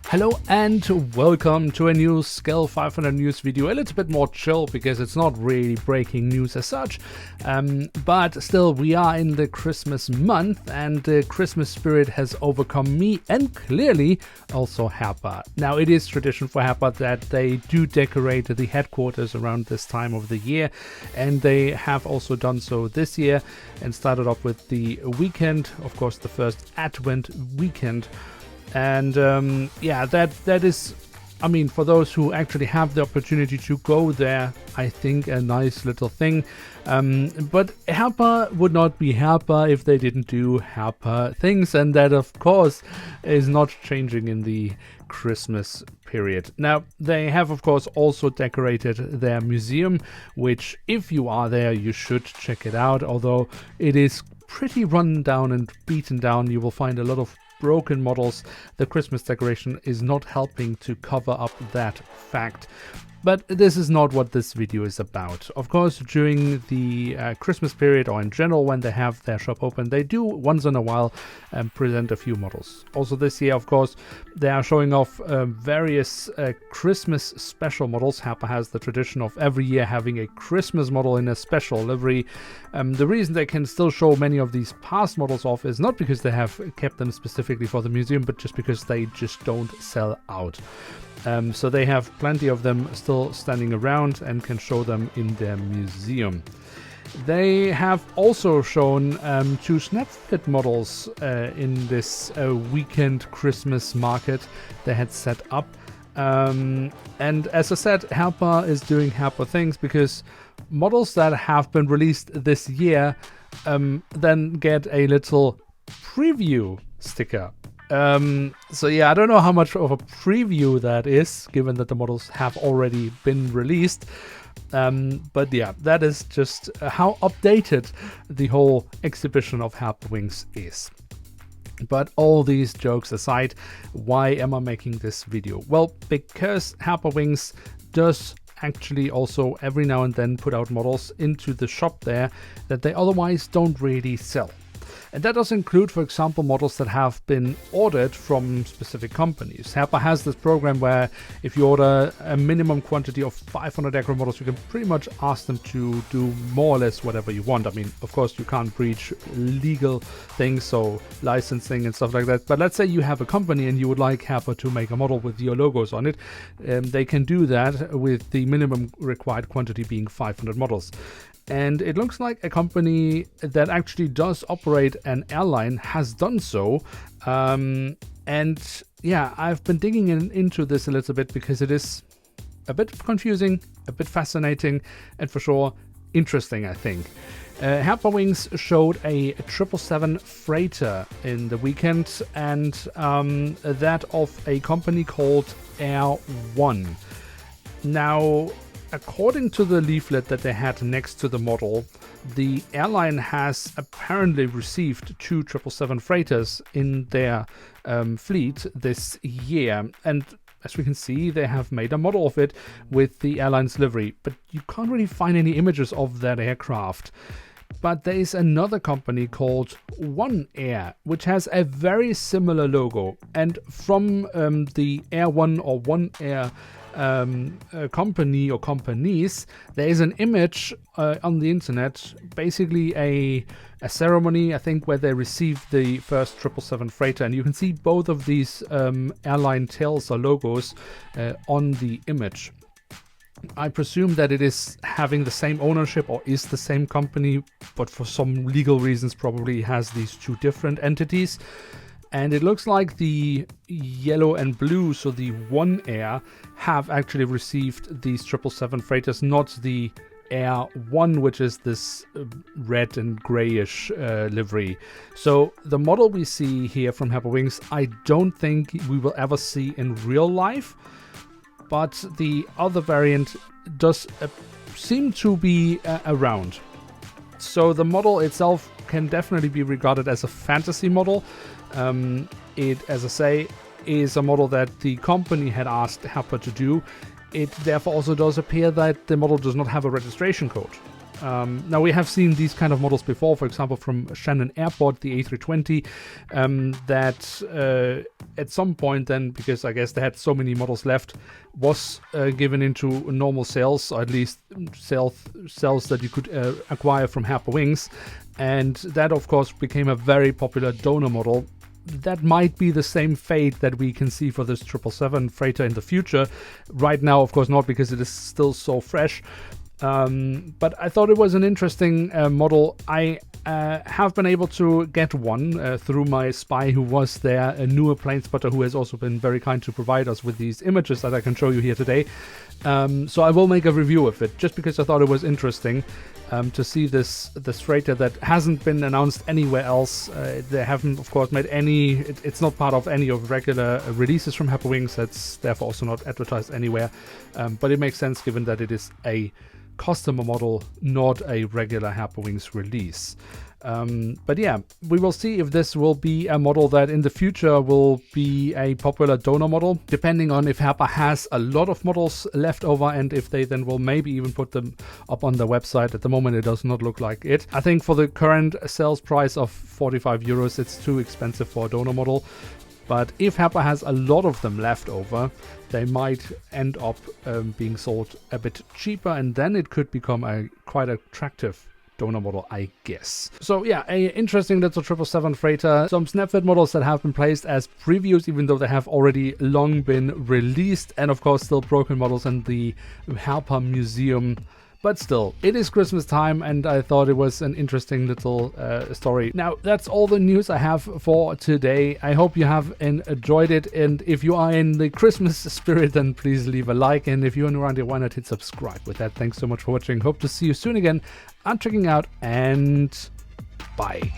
Hello and welcome to a new Scale 500 news video, a little bit more chill because it's not really breaking news as such, but still we are in the Christmas month and the Christmas spirit has overcome me and clearly also Herpa. Now it is tradition for Herpa that they do decorate the headquarters around this time of the year, and they have also done so this year and started off with the weekend, of course the first Advent weekend. And that is, I mean, for those who actually have the opportunity to go there, I think a nice little thing. But Herpa would not be Herpa if they didn't do Herpa things, and that of course is not changing in the Christmas period. Now they have of course also decorated their museum, which if you are there you should check it out, although it is pretty run down and beaten down. You will find a lot of broken models. The Christmas decoration is not helping to cover up that fact. But this is not what this video is about. Of course, during the Christmas period or in general when they have their shop open, they do once in a while present a few models. Also this year, of course, they are showing off various Christmas special models. Herpa has the tradition of every year having a Christmas model in a special livery. The reason they can still show many of these past models off is not because they have kept them specifically for the museum, but just because they just don't sell out. So they have plenty of them still standing around and can show them in their museum. They have also shown two snap-fit models in this weekend Christmas market they had set up. And as I said, Herpa is doing Herpa things because models that have been released this year then get a little preview sticker. So yeah, I don't know how much of a preview that is, given that the models have already been released. But yeah, that is just how updated the whole exhibition of Herpa Wings is. But all these jokes aside, why am I making this video? Well, because Herpa Wings does actually also every now and then put out models into the shop there that they otherwise don't really sell. And that does include, for example, models that have been ordered from specific companies. Herpa has this program where if you order a minimum quantity of 500 aggro models, you can pretty much ask them to do more or less whatever you want. I mean, of course, you can't breach legal things, so licensing and stuff like that. But let's say you have a company and you would like Herpa to make a model with your logos on it. They can do that with the minimum required quantity being 500 models. And it looks like a company that actually does operate an airline has done so. And yeah, I've been digging into this a little bit because it is a bit confusing, a bit fascinating, and for sure interesting, I think. Herpa Wings showed a 777 freighter in the weekend, and that of a company called Air One. Now, according to the leaflet that they had next to the model, the airline has apparently received two 777 freighters in their fleet this year. And as we can see, they have made a model of it with the airline's livery, but you can't really find any images of that aircraft. But there is another company called One Air, which has a very similar logo. And from the Air One or One Air company or companies, there is an image on the internet, basically a ceremony, I think, where they received the first 777 freighter, and you can see both of these airline tails or logos on the image. I presume that it is having the same ownership or is the same company, but for some legal reasons probably has these two different entities. And it looks like the yellow and blue, so the One Air, have actually received these 777 freighters, not the Air One, which is this red and grayish livery. So the model we see here from Herpa Wings, I don't think we will ever see in real life. But the other variant does seem to be around. So the model itself can definitely be regarded as a fantasy model. It, as I say, is a model that the company had asked Herpa to do. It therefore also does appear that the model does not have a registration code. Now, we have seen these kind of models before, for example, from Shannon Airport, the A320, that at some point then, because I guess they had so many models left, was given into normal sales, or at least sales that you could acquire from Herpa Wings. And that, of course, became a very popular donor model. That might be the same fate that we can see for this 777 freighter in the future. Right now, of course, not, because it is still so fresh. But I thought it was an interesting model. I have been able to get one through my spy who was there, a newer plane spotter who has also been very kind to provide us with these images that I can show you here today. So I will make a review of it, just because I thought it was interesting to see this freighter that hasn't been announced anywhere else. They haven't, of course, made any. It's not part of any of regular releases from Herpa Wings. That's therefore also not advertised anywhere. But it makes sense given that it is a customer model, not a regular Herpa Wings release. But yeah, we will see if this will be a model that in the future will be a popular donor model, depending on if Herpa has a lot of models left over and if they then will maybe even put them up on their website. At the moment, it does not look like it. I think for the current sales price of 45 euros, it's too expensive for a donor model. But if Herpa has a lot of them left over, they might end up being sold a bit cheaper, and then it could become a quite attractive donor model, I guess. So yeah, a interesting little 777 freighter. Some Snapfit models that have been placed as previews, even though they have already long been released, and of course still broken models in the Herpa Museum. But still, it is Christmas time, and I thought it was an interesting little story. Now, that's all the news I have for today. I hope you have enjoyed it, and if you are in the Christmas spirit, then please leave a like, and if you're around here, why not hit subscribe? With that, thanks so much for watching. Hope to see you soon again. I'm checking out, and bye.